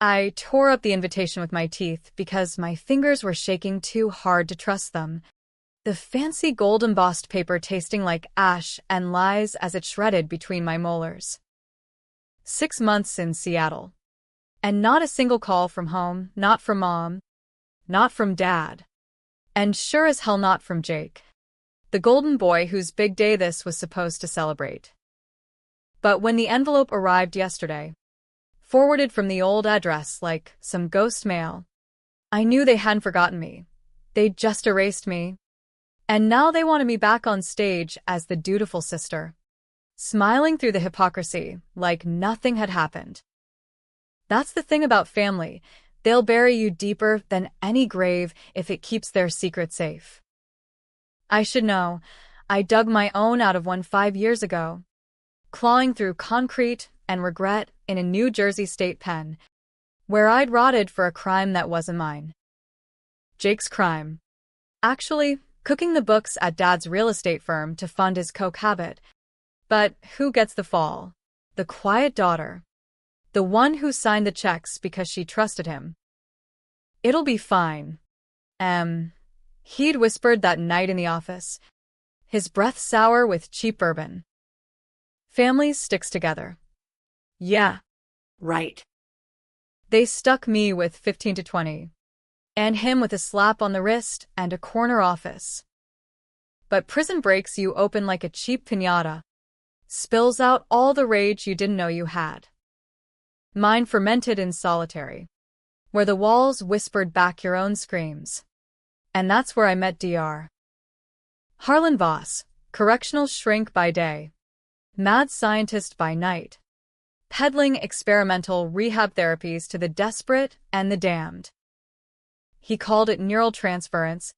I tore up the invitation with my teeth because my fingers were shaking too hard to trust them. The fancy gold-embossed paper tasting like ash and lies as it shredded between my molars. 6 months in Seattle. And not a single call from home, not from Mom, not from Dad, and sure as hell not from Jake, the golden boy whose big day this was supposed to celebrate. But when the envelope arrived yesterday, forwarded from the old address like some ghost mail, I knew they hadn't forgotten me. They'd just erased me. And now they wanted me back on stage as the dutiful sister, smiling through the hypocrisy like nothing had happened. That's the thing about family. They'll bury you deeper than any grave if it keeps their secret safe. I should know. I dug my own out of one 5 years ago, clawing through concrete and regret in a New Jersey state pen, where I'd rotted for a crime that wasn't mine. Jake's crime. Actually, cooking the books at Dad's real estate firm to fund his coke habit. But who gets the fall? The quiet daughter. The one who signed the checks because she trusted him. It'll be fine. He'd whispered that night in the office, his breath sour with cheap bourbon. Family sticks together. Yeah. Right. They stuck me with 15 to 20, and him with a slap on the wrist and a corner office. But prison breaks you open like a cheap piñata, spills out all the rage you didn't know you had. Mine fermented in solitary, where the walls whispered back your own screams. And that's where I met Dr. Harlan Voss, correctional shrink by day, mad scientist by night, peddling experimental rehab therapies to the desperate and the damned. He called it neural transference,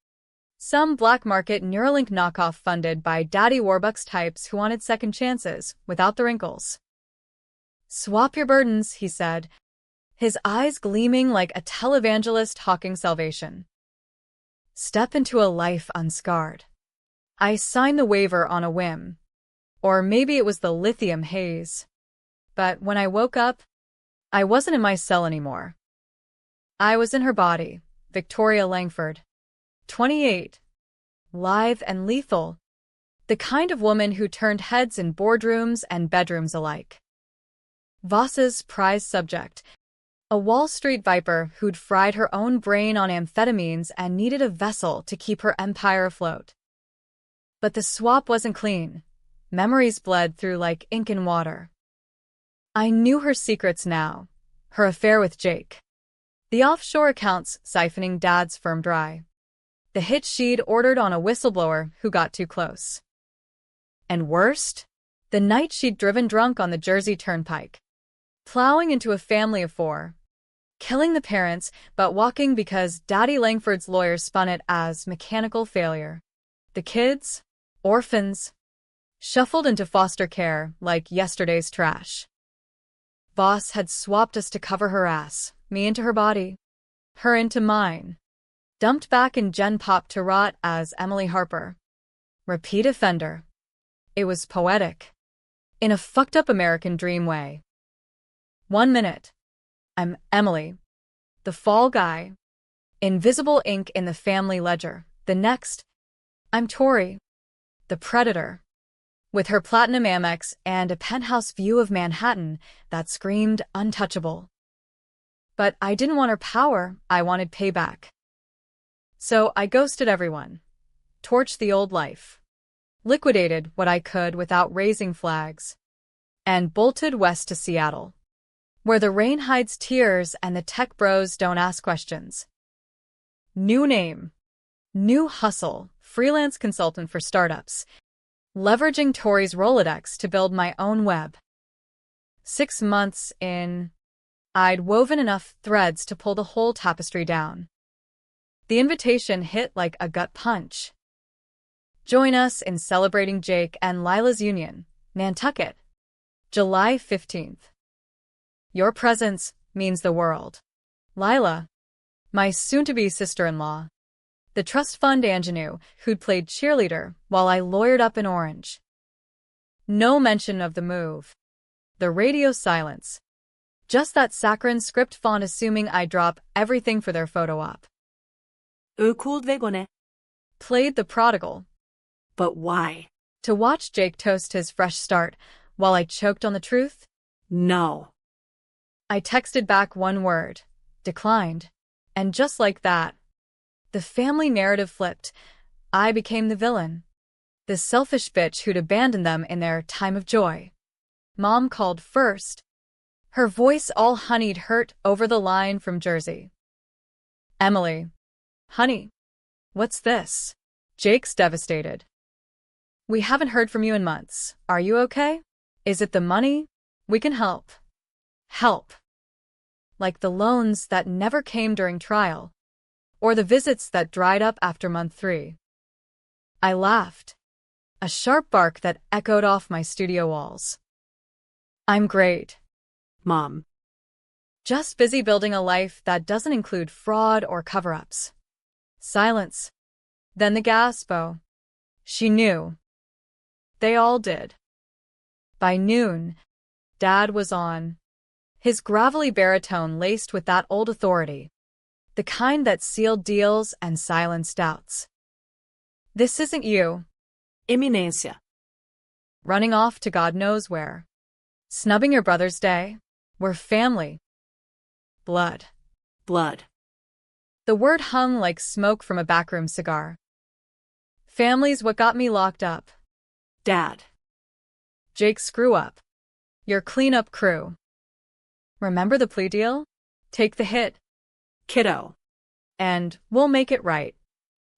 some black market Neuralink knockoff funded by Daddy Warbucks types who wanted second chances without the wrinkles. Swap your burdens, he said, his eyes gleaming like a televangelist hawking salvation. Step into a life unscarred. I signed the waiver on a whim. Or maybe it was the lithium haze. But when I woke up, I wasn't in my cell anymore. I was in her body, Victoria Langford, 28, live and lethal, the kind of woman who turned heads in boardrooms and bedrooms alike. Voss's prize subject, a Wall Street viper who'd fried her own brain on amphetamines and needed a vessel to keep her empire afloat. But the swap wasn't clean. Memories bled through like ink and water. I knew her secrets now, her affair with Jake, the offshore accounts siphoning Dad's firm dry, the hit she'd ordered on a whistleblower who got too close. And worst, the night she'd driven drunk on the Jersey Turnpike, plowing into a family of 4, killing the parents but walking because Daddy Langford's lawyer spun it as mechanical failure. The kids, orphans, shuffled into foster care like yesterday's trash. Voss had swapped us to cover her ass, me into her body, her into mine. Dumped back in Gen Pop to rot as Emily Harper. Repeat offender. It was poetic. In a fucked up American dream way. 1 minute. I'm Emily, the fall guy. Invisible ink in the family ledger. The next, I'm Tori, the predator, with her platinum Amex and a penthouse view of Manhattan that screamed untouchable. But I didn't want her power, I wanted payback. So I ghosted everyone, torched the old life, liquidated what I could without raising flags, and bolted west to Seattle, where the rain hides tears and the tech bros don't ask questions. New name, new hustle, freelance consultant for startups, leveraging Tori's Rolodex to build my own web. 6 months in, I'd woven enough threads to pull the whole tapestry down. The invitation hit like a gut punch. Join us in celebrating Jake and Lila's union, Nantucket, July 15th. Your presence means the world. Lila, my soon-to-be sister-in-law, the trust fund ingenue who'd played cheerleader while I lawyered up in Orange. No mention of the move. The radio silence. Just that saccharine script font assuming I drop everything for their photo op. Cool 되거네. Played the prodigal. But why? To watch Jake toast his fresh start while I choked on the truth? No. I texted back one word. Declined. And just like that, the family narrative flipped. I became the villain. The selfish bitch who'd abandoned them in their time of joy. Mom called first. Her voice all honeyed hurt over the line from Jersey. Emily. Honey. What's this? Jake's devastated. We haven't heard from you in months. Are you okay? Is it the money? We can help. Help. Like the loans that never came during trial, or the visits that dried up after month 3. I laughed. A sharp bark that echoed off my studio walls. I'm great. Mom. Just busy building a life that doesn't include fraud or cover-ups. Silence. Then the gasp. Oh. She knew. They all did. By noon, Dad was on. His gravelly baritone laced with that old authority. The kind that sealed deals and silenced doubts. This isn't you. Eminencia. Running off to God knows where. Snubbing your brother's day. We're family. Blood. Blood. The word hung like smoke from a backroom cigar. Family's what got me locked up. Dad. Jake, screw up. Your cleanup crew. Remember the plea deal? Take the hit. Kiddo. And we'll make it right.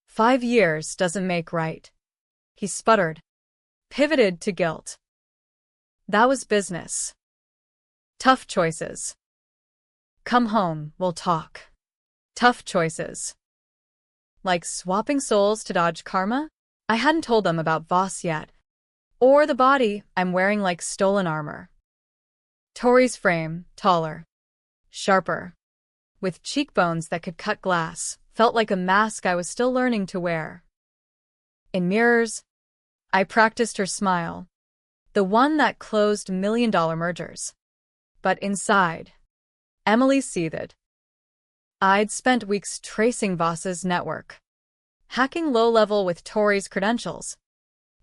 5 years doesn't make right. He sputtered. Pivoted to guilt. That was business. Tough choices. Come home, we'll talk. Tough choices. Like swapping souls to dodge karma? I hadn't told them about Voss yet. Or the body I'm wearing like stolen armor. Tori's frame, taller. Sharper. With cheekbones that could cut glass, felt like a mask I was still learning to wear. In mirrors, I practiced her smile. The one that closed million-dollar mergers. But inside, Emily seethed. I'd spent weeks tracing Voss's network. Hacking low-level with Tori's credentials.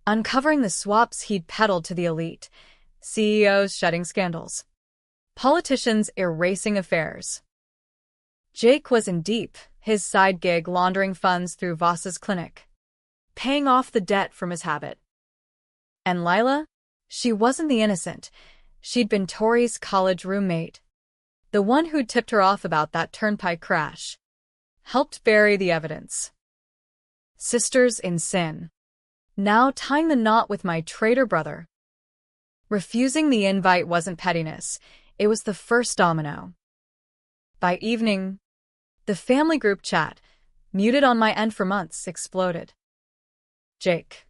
Uncovering the swaps he'd peddled to the elite. CEOs shedding scandals. Politicians erasing affairs. Jake was in deep, his side gig laundering funds through Voss's clinic. Paying off the debt from his habit. And Lila? She wasn't the innocent. She'd been Tori's college roommate. The one who'd tipped her off about that turnpike crash. Helped bury the evidence. Sisters in sin. Now tying the knot with my traitor brother. Refusing the invite wasn't pettiness. It was the first domino. By evening, the family group chat, muted on my end for months, exploded. Jake.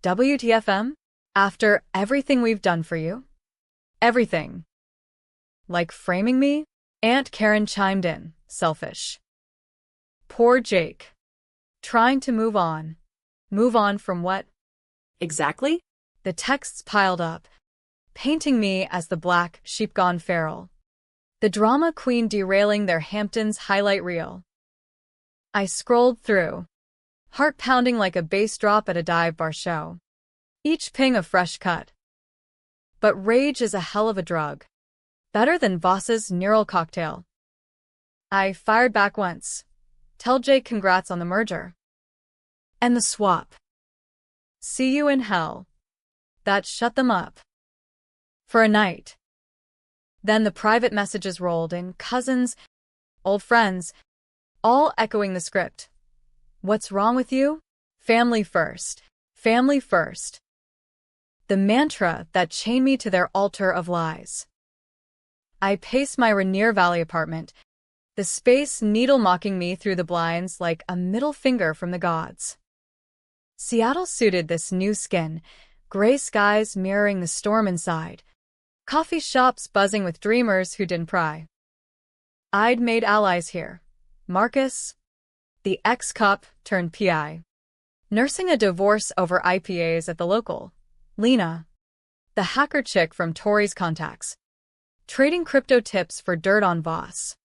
WTFM? After everything we've done for you? Everything. Like framing me? Aunt Karen chimed in, selfish. Poor Jake. Trying to move on. Move on from what? Exactly? The texts piled up, painting me as the black sheep gone feral. The drama queen derailing their Hamptons highlight reel. I scrolled through, heart pounding like a bass drop at a dive bar show. Each ping a fresh cut. But rage is a hell of a drug. Better than Voss's neural cocktail. I fired back once. Tell Jake congrats on the merger. And the swap. See you in hell. That shut them up. For a night. Then the private messages rolled in, cousins, old friends, all echoing the script. What's wrong with you? Family first. Family first. The mantra that chained me to their altar of lies. I paced my Rainier Valley apartment, the space needle mocking me through the blinds like a middle finger from the gods. Seattle suited this new skin, gray skies mirroring the storm inside, coffee shops buzzing with dreamers who didn't pry. I'd made allies here. Marcus, the ex-cop turned PI, nursing a divorce over IPAs at the local. Lena, the hacker chick from Tori's contacts, trading crypto tips for dirt on Voss.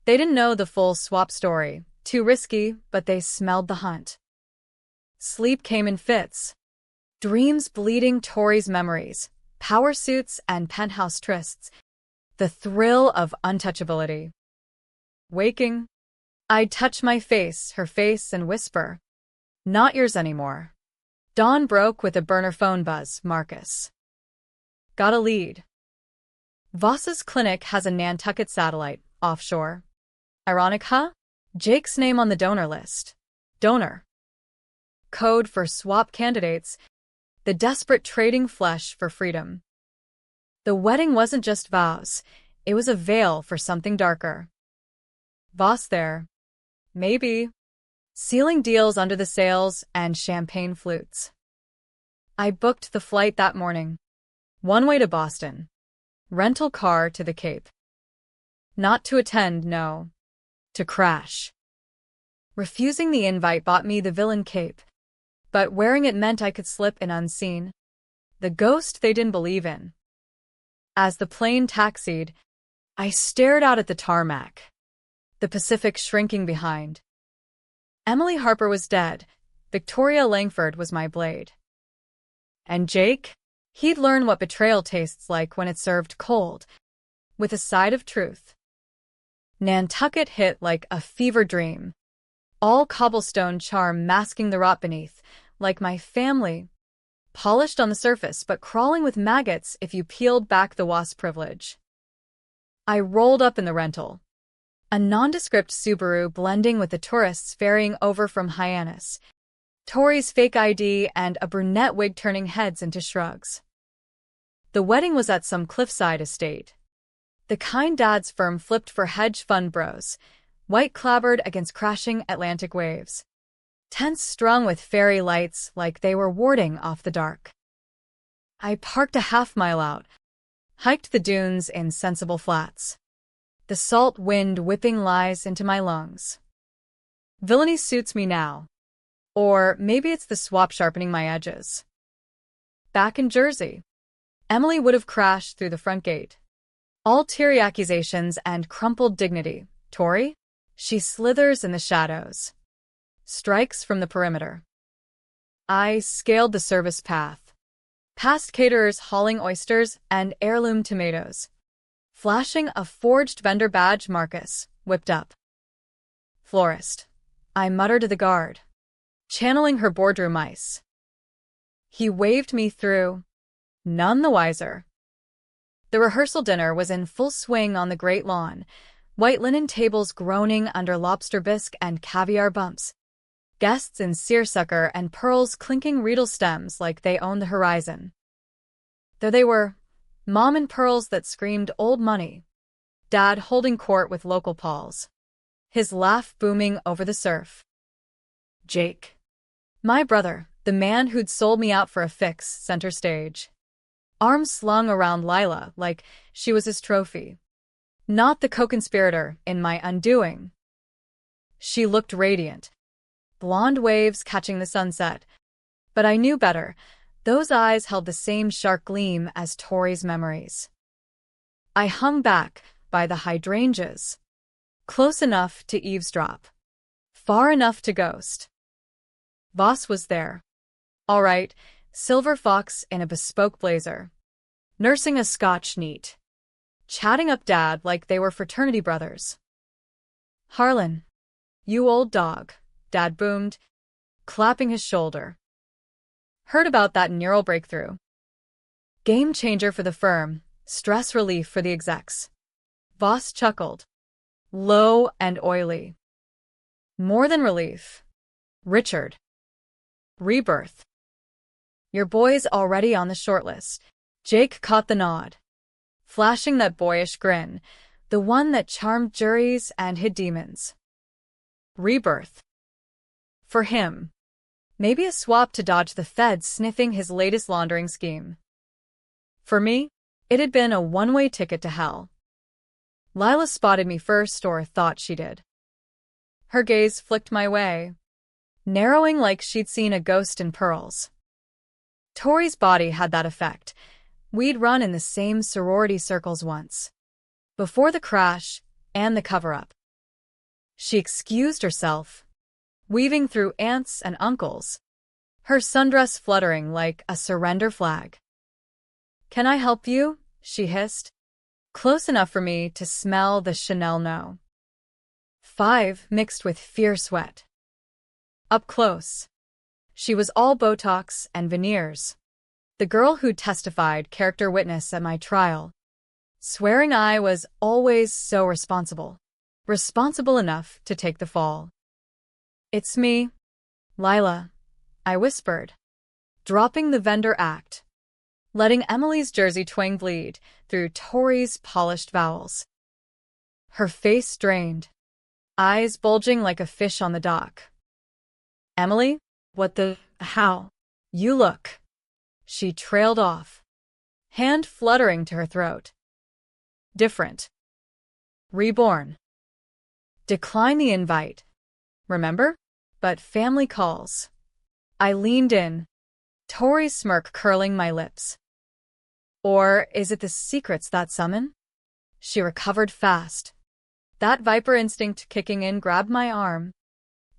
They didn't know the full swap story, too risky, but they smelled the hunt. Sleep came in fits. Dreams bleeding Tori's memories, power suits and penthouse trysts, the thrill of untouchability. Waking, I'd touch my face, her face, and whisper, "Not yours anymore." Dawn broke with a burner phone buzz, Marcus. Got a lead. Voss's clinic has a Nantucket satellite, offshore. Ironic, huh? Jake's name on the donor list. Donor. Code for swap candidates, the desperate trading flesh for freedom. The wedding wasn't just vows, it was a veil for something darker. Voss there. Maybe. Sealing deals under the sails and champagne flutes. I booked the flight that morning. One way to Boston. Rental car to the Cape. Not to attend, no. To crash. Refusing the invite bought me the villain cape. But wearing it meant I could slip in unseen. The ghost they didn't believe in. As the plane taxied, I stared out at the tarmac. The Pacific shrinking behind. Emily Harper was dead. Victoria Langford was my blade. And Jake? He'd learn what betrayal tastes like when it's served cold, with a side of truth. Nantucket hit like a fever dream. All cobblestone charm masking the rot beneath, like my family. Polished on the surface, but crawling with maggots if you peeled back the wasp privilege. I rolled up in the rental. A nondescript Subaru blending with the tourists ferrying over from Hyannis. Tori's fake ID and a brunette wig turning heads into shrugs. The wedding was at some cliffside estate. The kind dad's firm flipped for hedge fund bros, white-clabbered against crashing Atlantic waves. Tents strung with fairy lights like they were warding off the dark. I parked a half-mile out, hiked the dunes in sensible flats. The salt wind whipping lies into my lungs. Villainy suits me now. Or maybe it's the swap sharpening my edges. Back in Jersey, Emily would have crashed through the front gate. All teary accusations and crumpled dignity. Tori? She slithers in the shadows. Strikes from the perimeter. I scaled the service path. Past caterers hauling oysters and heirloom tomatoes. Flashing a forged vendor badge, Marcus, whipped up. Florist. I muttered to the guard, channeling her boardroom ice. He waved me through, none the wiser. The rehearsal dinner was in full swing on the great lawn, white linen tables groaning under lobster bisque and caviar bumps. Guests in seersucker and pearls clinking reedle stems like they owned the horizon. There they were, Mom in pearls that screamed old money. Dad holding court with local pals. His laugh booming over the surf. Jake. My brother, the man who'd sold me out for a fix, center stage. Arms slung around Lila like she was his trophy. Not the co-conspirator in my undoing. She looked radiant. Blonde waves catching the sunset. But I knew better. Those eyes held the same sharp gleam as Tori's memories. I hung back by the hydrangeas. Close enough to eavesdrop. Far enough to ghost. Voss was there. All right, silver fox in a bespoke blazer. Nursing a Scotch neat. Chatting up Dad like they were fraternity brothers. Harlan. You old dog, Dad boomed, clapping his shoulder. Heard about that neural breakthrough. Game changer for the firm, stress relief for the execs. Voss chuckled. Low and oily. More than relief. Richard. Rebirth. Your boy's already on the shortlist. Jake caught the nod. Flashing that boyish grin, the one that charmed juries and hid demons. Rebirth. For him. Maybe a swap to dodge the feds sniffing his latest laundering scheme. For me, it had been a one-way ticket to hell. Lila spotted me first, or thought she did. Her gaze flicked my way, narrowing like she'd seen a ghost in pearls. Tori's body had that effect. We'd run in the same sorority circles once. Before the crash and the cover-up. She excused herself, weaving through aunts and uncles, her sundress fluttering like a surrender flag. "Can I help you?" she hissed, close enough for me to smell the Chanel no. 5 mixed with fierce sweat. Up close. She was all Botox and veneers. The girl who'd testified character witness at my trial, swearing I was always so responsible. Responsible enough to take the fall. "It's me, Lila," I whispered, dropping the vendor act, letting Emily's jersey twang bleed through Tori's polished vowels. Her face strained, eyes bulging like a fish on the dock. "Emily? What the… how? You look…" She trailed off, hand fluttering to her throat. "Different. Reborn. Decline the invite. Remember? But family calls." I leaned in, Tori's smirk curling my lips. "Or is it the secrets that summon?" She recovered fast. That viper instinct kicking in grabbed my arm,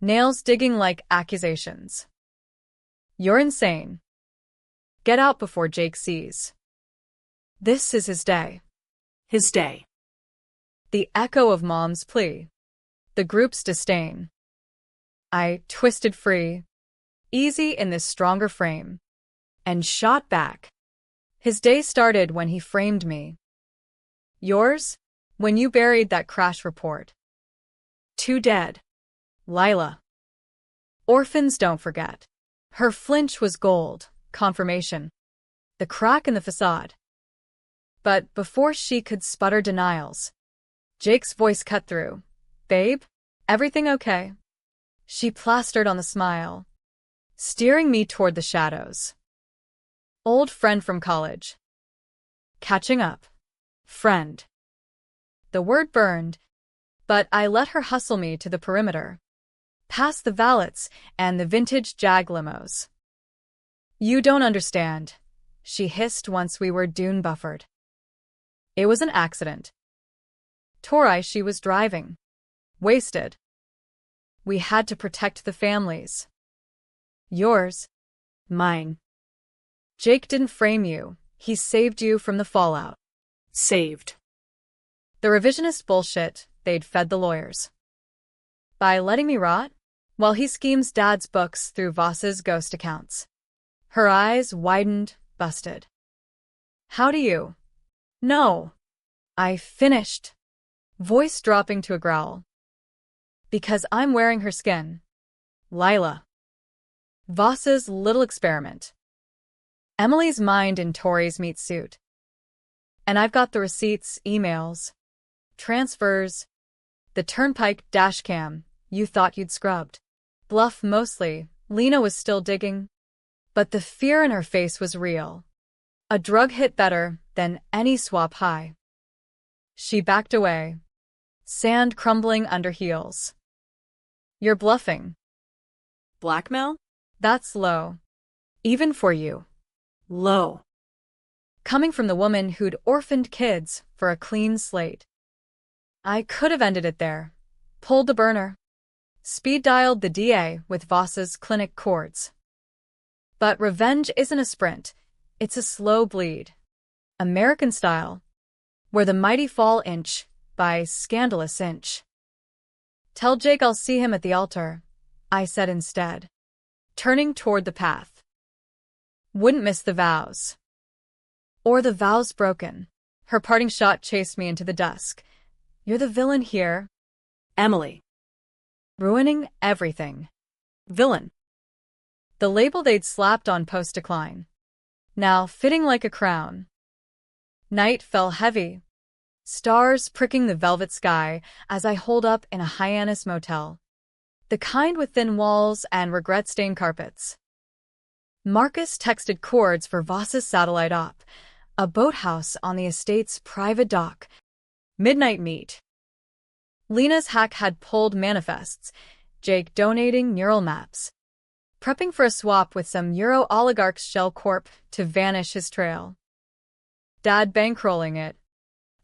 nails digging like accusations. "You're insane. Get out before Jake sees. This is his day." His day. The echo of Mom's plea. The group's disdain. I twisted free, easy in this stronger frame, and shot back. His day started when he framed me. "Yours? When you buried that crash report." 2 dead. Lila. Orphans don't forget. Her flinch was gold, confirmation. The crack in the facade. But before she could sputter denials, Jake's voice cut through. "Babe? Everything okay?" She plastered on the smile, steering me toward the shadows. "Old friend from college. Catching up. Friend." The word burned, but I let her hustle me to the perimeter, past the valets and the vintage Jag limos. "You don't understand," she hissed once we were dune buffered. "It was an accident. Tori, she was driving. Wasted. We had to protect the families. Yours. Mine. Jake didn't frame you. He saved you from the fallout." Saved. The revisionist bullshit they'd fed the lawyers. By letting me rot, while he schemes Dad's books through Voss's ghost accounts. Her eyes widened, busted. "How do you?" "No." I finished, voice dropping to a growl. "Because I'm wearing her skin. Lila." Voss's little experiment. Emily's mind in Tori's meat suit. And I've got the receipts, emails, transfers, the turnpike dashcam you thought you'd scrubbed. Bluff mostly, Lena was still digging. But the fear in her face was real. A drug hit better than any swap high. She backed away, sand crumbling under heels. "You're bluffing." Blackmail? "That's low. Even for you." Low. Coming from the woman who'd orphaned kids for a clean slate. I could have ended it there. Pulled the burner. Speed-dialed the DA with Voss's clinic cords. But revenge isn't a sprint. It's a slow bleed. American style. Where the mighty fall inch by scandalous inch. "Tell Jake I'll see him at the altar," I said instead, turning toward the path. "Wouldn't miss the vows." Or the vows broken. Her parting shot chased me into the dusk. "You're the villain here." Emily. Ruining everything. Villain. The label they'd slapped on post-decline. Now fitting like a crown. Night fell heavy. Stars pricking the velvet sky as I holed up in a Hyannis motel. The kind with thin walls and regret-stained carpets. Marcus texted chords for Voss's satellite op, a boathouse on the estate's private dock. Midnight meet. Lena's hack had pulled manifests, Jake donating neural maps. Prepping for a swap with some Euro oligarch's shell corp to vanish his trail. Dad bankrolling it.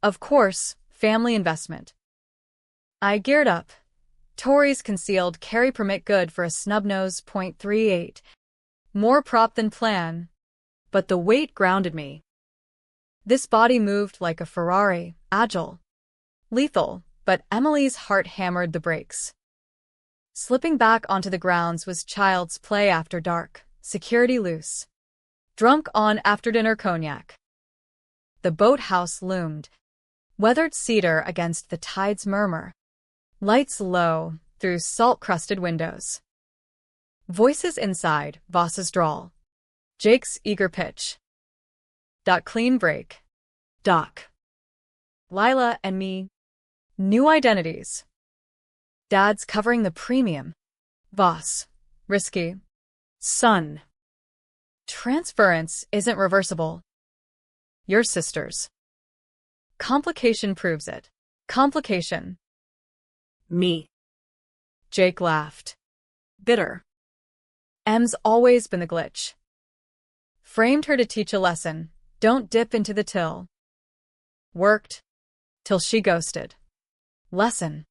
Of course, family investment. I geared up. Tori's concealed carry permit good for a snub-nose .38. More prop than plan. But the weight grounded me. This body moved like a Ferrari, agile, lethal, but Emily's heart hammered the brakes. Slipping back onto the grounds was child's play after dark, security loose. Drunk on after-dinner cognac. The boathouse loomed, weathered cedar against the tide's murmur. Lights low, through salt-crusted windows. Voices inside, Voss's drawl. Jake's eager pitch. Clean break. Doc. Lila and me. New identities. Dad's covering the premium. Voss. Risky. Son. Transference isn't reversible. Your sisters. Complication proves it. Complication. Me. Jake laughed. Bitter. M's always been the glitch. Framed her to teach a lesson. Don't dip into the till. Worked. Till she ghosted. Lesson.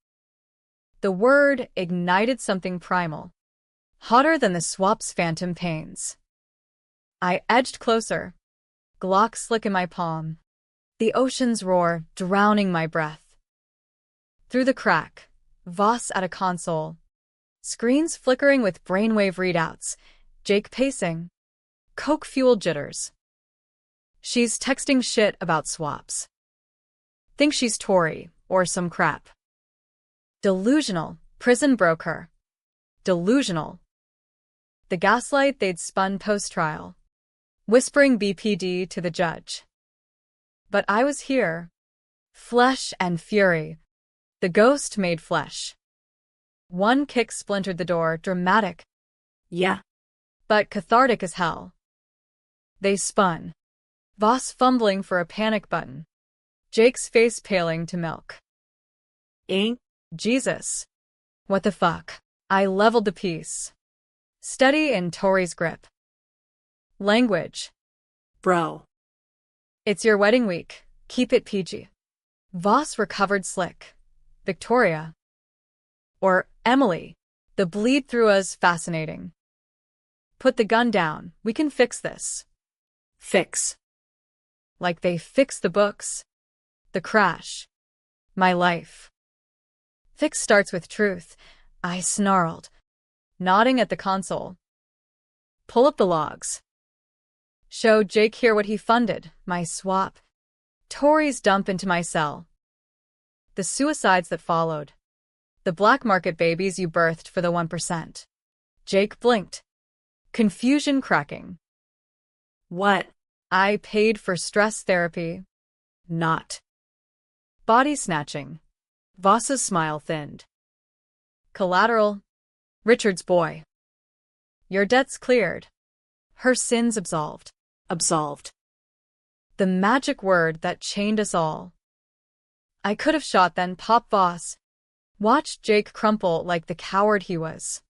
The word ignited something primal. Hotter than the swap's phantom pains. I edged closer. Glock slick in my palm. The ocean's roar drowning my breath. Through the crack, Voss at a console. Screens flickering with brainwave readouts. Jake pacing. Coke-fueled jitters. She's texting shit about swaps. Think she's Tori, or some crap. Delusional, prison broke her. Delusional. The gaslight they'd spun post-trial. Whispering BPD to the judge. But I was here. Flesh and fury. The ghost made flesh. One kick splintered the door, dramatic. Yeah. But cathartic as hell. They spun. Voss fumbling for a panic button. Jake's face paling to milk. Ain't. Jesus. What the fuck? I leveled the piece. Steady in Tori's grip. Language. Bro. It's your wedding week. Keep it PG. Voss recovered slick. Victoria. Or Emily. The bleed through us fascinating. Put the gun down. We can fix this. Fix. Like they fixed the books. The crash. My life. Fix starts with truth. I snarled. Nodding at the console. Pull up the logs. Show Jake here what he funded. My swap. Tori's dump into my cell. The suicides that followed. The black market babies you birthed for the 1%. Jake blinked. Confusion cracking. What? I paid for stress therapy. Not. Body snatching. Voss's smile thinned. Collateral. Richard's boy. Your debt's cleared. Her sins absolved. Absolved. The magic word that chained us all. I could have shot then, Pop Voss. Watched Jake crumple like the coward he was.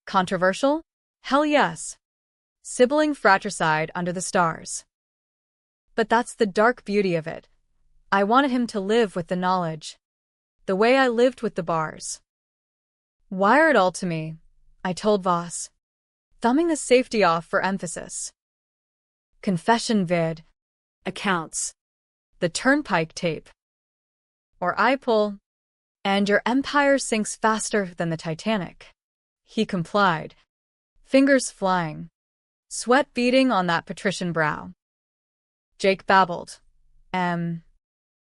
Controversial? Hell yes. Sibling fratricide under the stars. But that's the dark beauty of it. I wanted him to live with the knowledge. The way I lived with the bars. Wire it all to me, I told Voss. Thumbing the safety off for emphasis. Confession vid. Accounts. The turnpike tape. Or I pull. And your empire sinks faster than the Titanic. He complied. Fingers flying. Sweat beading on that patrician brow. Jake babbled.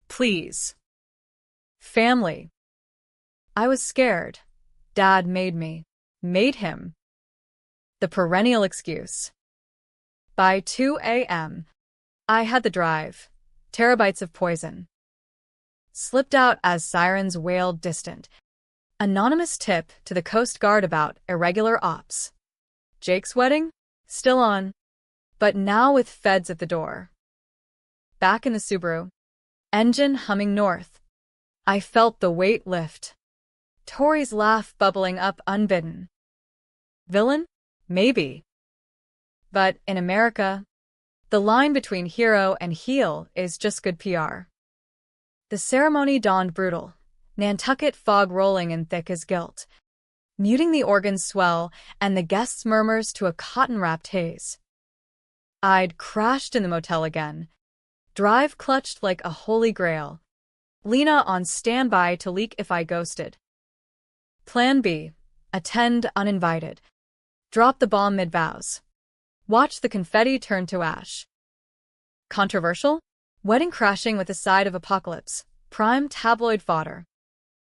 Please. Family. I was scared. Dad made me. Made him. The perennial excuse. By 2 a.m., I had the drive. Terabytes of poison. Slipped out as sirens wailed distant. Anonymous tip to the Coast Guard about irregular ops. Jake's wedding? Still on. But now with feds at the door. Back in the Subaru. Engine humming north. I felt the weight lift. Tori's laugh bubbling up unbidden. Villain? Maybe. But in America, The line between hero and heel is just good PR. The ceremony dawned brutal, Nantucket fog rolling in thick as guilt, muting the organ's swell and the guests' murmurs to a cotton-wrapped haze. I'd crashed in the motel again, drive clutched like a holy grail, Lena on standby to leak if I ghosted. Plan B, attend uninvited, drop the bomb mid-vows, watch the confetti turn to ash. Controversial? Wedding crashing with a side of apocalypse, prime tabloid fodder.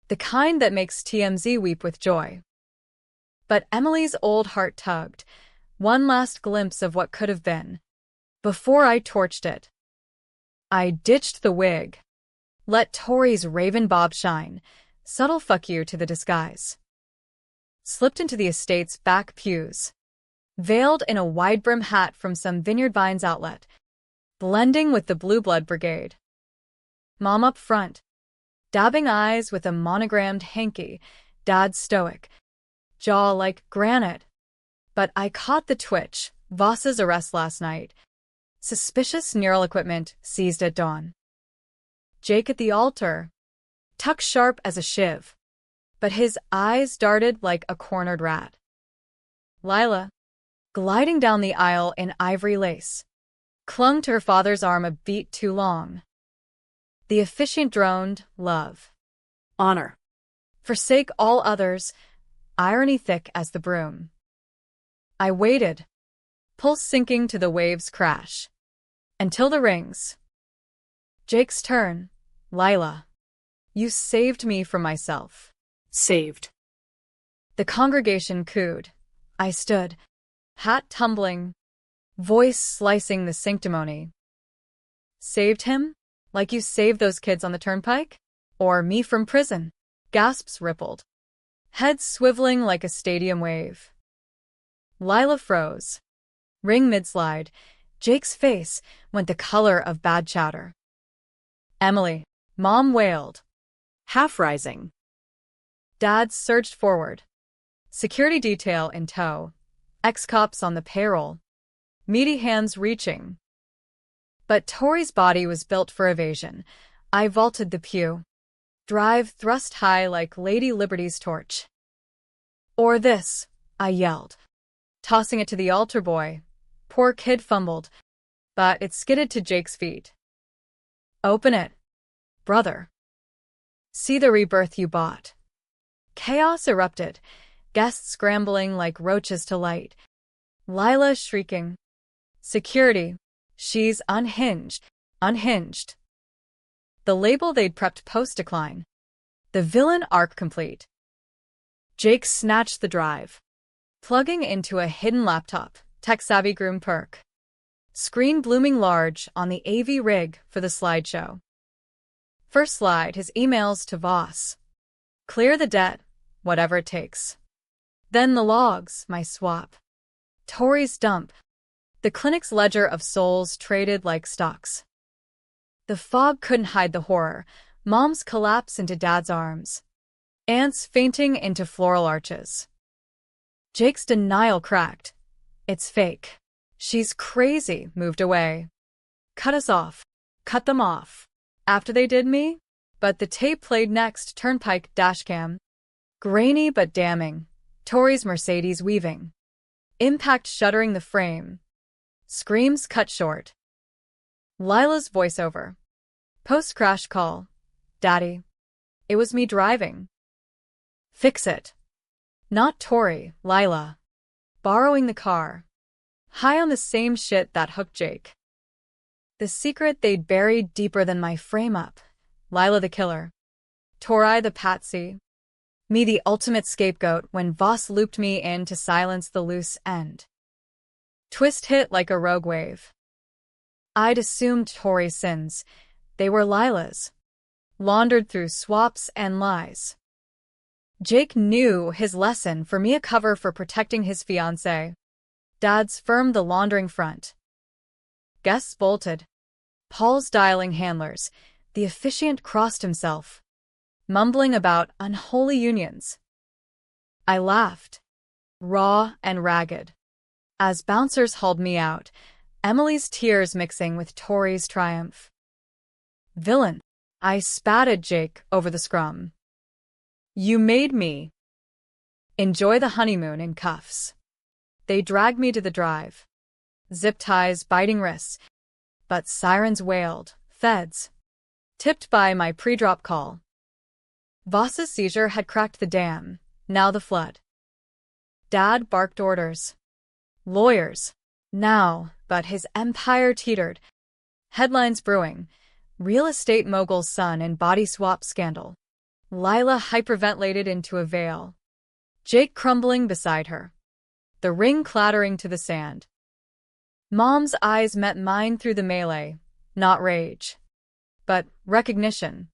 The kind that makes TMZ weep with joy. But Emily's old heart tugged, one last glimpse of what could have been, before I torched it. I ditched the wig. Let Tori's raven bob shine, subtle fuck you to the disguise. Slipped into the estate's back pews, veiled in a wide-brim hat from some Vineyard Vines outlet, blending with the Blue Blood Brigade. Mom up front, dabbing eyes with a monogrammed hanky, Dad stoic, jaw like granite. But I caught the twitch, Voss's arrest last night. Suspicious neural equipment seized at dawn. Jake at the altar, tucked sharp as a shiv, but his eyes darted like a cornered rat. Lila, gliding down the aisle in ivory lace, clung to her father's arm a beat too long. The officiant droned, love. Honor. Forsake all others, irony thick as the broom. I waited, pulse sinking to the waves' crash, until the rings. Jake's turn, Lila. You saved me from myself. Saved. The congregation cooed. I stood, hat tumbling, voice slicing the sanctimony. Saved him? Like you saved those kids on the turnpike? Or me from prison? Gasps rippled, head swiveling like a stadium wave. Lila froze. Ring mid-slide, Jake's face went the color of bad chowder. Emily, Mom wailed, Half rising. Dad surged forward. Security detail in tow, ex-cops on the payroll, meaty hands reaching. But Tori's body was built for evasion. I vaulted the pew, drive thrust high like Lady Liberty's torch. Or this, I yelled, tossing it to the altar boy. Poor kid fumbled, but it skidded to Jake's feet. Open it, brother. See the rebirth you bought. Chaos erupted, guests scrambling like roaches to light. Lila shrieking. Security, she's unhinged, unhinged. The label they'd prepped post-decline. The villain arc complete. Jake snatched the drive, plugging into a hidden laptop, tech-savvy groom perk. Screen blooming large on the AV rig for the slideshow. First slide, his emails to Voss. Clear the debt, whatever it takes. Then the logs, my swap. Tori's dump. The clinic's ledger of souls traded like stocks. The fog couldn't hide the horror. Mom's collapse into Dad's arms. Aunts fainting into floral arches. Jake's denial cracked. It's fake. She's crazy, moved away. Cut us off. Cut them off. After they did me? But the tape played next, turnpike dashcam. Grainy but damning. Tori's Mercedes weaving. Impact shuttering the frame. Screams cut short. Lila's voiceover. Post-crash call. Daddy. It was me driving. Fix it. Not Tori, Lila. Borrowing the car. High on the same shit that hooked Jake. The secret they'd buried deeper than my frame-up. Lila the killer. Tori the patsy. Me the ultimate scapegoat when Voss looped me in to silence the loose end. Twist hit like a rogue wave. I'd assumed Tori's sins. They were Lila's. Laundered through swaps and lies. Jake knew his lesson, for me a cover for protecting his fiancée. Dad's firm the laundering front. Guests bolted. Paul's dialing handlers. The officiant crossed himself, mumbling about unholy unions. I laughed, raw and ragged, as bouncers hauled me out, Emily's tears mixing with Tori's triumph. Villain, I spat at Jake over the scrum. You made me enjoy the honeymoon in cuffs. They dragged me to the drive. Zip ties biting wrists, but sirens wailed. Feds. Tipped by my pre-drop call. Voss's seizure had cracked the dam, now the flood. Dad barked orders. Lawyers. Now, but his empire teetered. Headlines brewing. Real estate mogul's son in body swap scandal. Lila hyperventilated into a veil. Jake crumbling beside her. The ring clattering to the sand. Mom's eyes met mine through the melee, not rage, but recognition.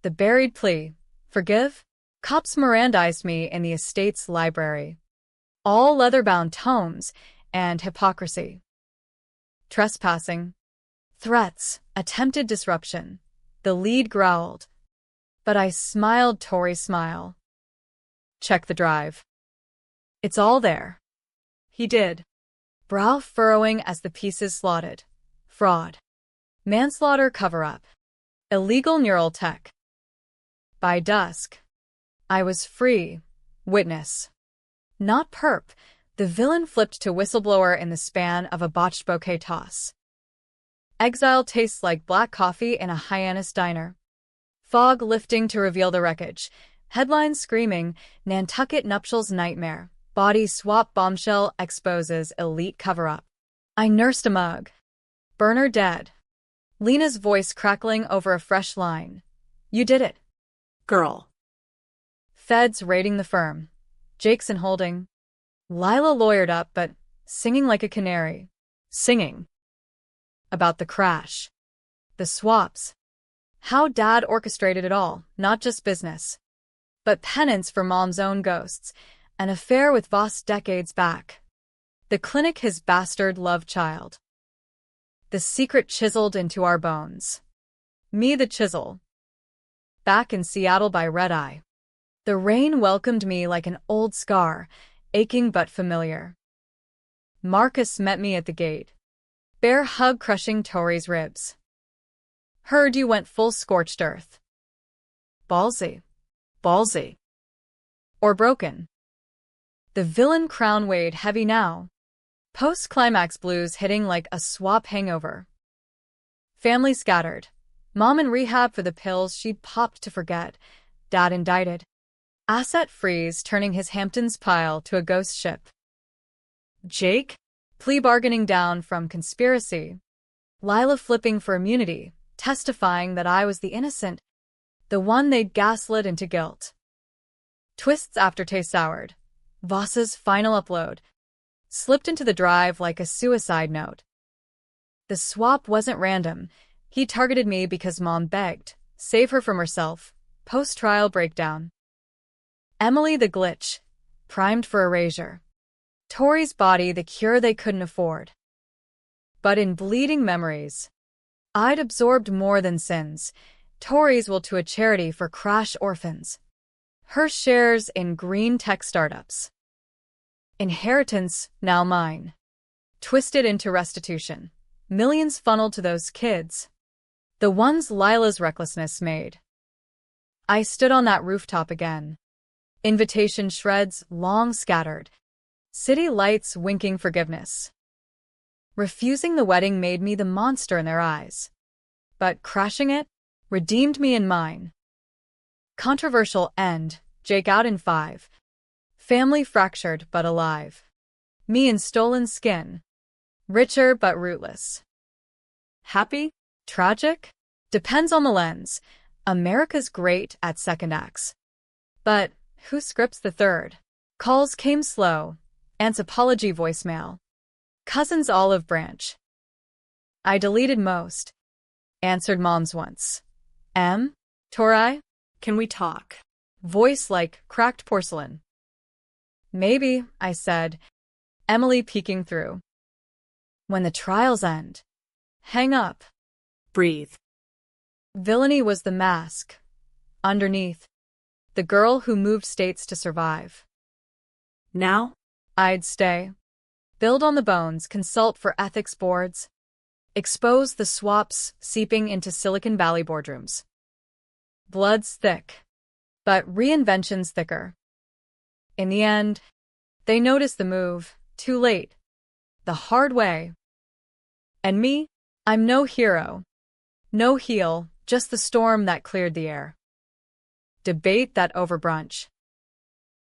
The buried plea, forgive? Cops Mirandized me in the estate's library. All leather-bound tomes and hypocrisy. Trespassing. Threats, attempted disruption. The lead growled. But I smiled Tori's smile. Check the drive. It's all there. He did. Brow furrowing as the pieces slotted. Fraud. Manslaughter cover-up. Illegal neural tech. By dusk, I was free. Witness. Not perp. The villain flipped to whistleblower in the span of a botched bouquet toss. Exile tastes like black coffee in a Hyannis diner. Fog lifting to reveal the wreckage. Headlines screaming, Nantucket nuptials nightmare. Body swap bombshell exposes elite cover-up. I nursed a mug. Burner dead. Lena's voice crackling over a fresh line. You did it. Girl. Feds raiding the firm. Jake's in holding. Lila lawyered up, but singing like a canary. Singing. About the crash. The swaps. How Dad orchestrated it all, not just business. But penance for Mom's own ghosts. An affair with Voss decades back. The clinic his bastard love child. The secret chiseled into our bones. Me the chisel. Back in Seattle by Red Eye. The rain welcomed me like an old scar, aching but familiar. Marcus met me at the gate. Bear hug crushing Tori's ribs. Heard you went full scorched earth. Ballsy. Ballsy. Or broken. The villain crown weighed heavy now. Post-climax blues hitting like a swap hangover. Family scattered. Mom in rehab for the pills she'd popped to forget. Dad indicted. Asset freeze turning his Hamptons pile to a ghost ship. Jake? Plea bargaining down from conspiracy. Lila flipping for immunity, testifying that I was the innocent, the one they'd gaslit into guilt. Twist's aftertaste soured. Voss's final upload. Slipped into the drive like a suicide note. The swap wasn't random. He targeted me because Mom begged. Save her from herself. Post-trial breakdown. Emily the glitch. Primed for erasure. Tori's body the cure they couldn't afford. But in bleeding memories, I'd absorbed more than sins. Tori's will to a charity for crash orphans. Her shares in green tech startups. Inheritance, now mine. Twisted into restitution. Millions funneled to those kids. The ones Lila's recklessness made. I stood on that rooftop again. Invitation shreds long scattered. City lights winking forgiveness. Refusing the wedding made me the monster in their eyes. But crashing it redeemed me in mine. Controversial end, Jake out in 5. Family fractured but alive. Me in stolen skin. Richer but rootless. Happy? Tragic? Depends on the lens. America's great at second acts. But who scripts the third? Calls came slow. Aunt's apology voicemail. Cousin's olive branch. I deleted most. Answered Mom's once. Tori? Can we talk? Voice like cracked porcelain. Maybe, I said, Emily peeking through. When the trials end. Hang up. Breathe. Villainy was the mask. Underneath. The girl who moved states to survive. Now? I'd stay. Build on the bones, consult for ethics boards. Expose the swaps seeping into Silicon Valley boardrooms. Blood's thick, but reinvention's thicker. In the end, they notice the move, too late, the hard way. And me? I'm no hero. No heel, just the storm that cleared the air. Debate that over brunch.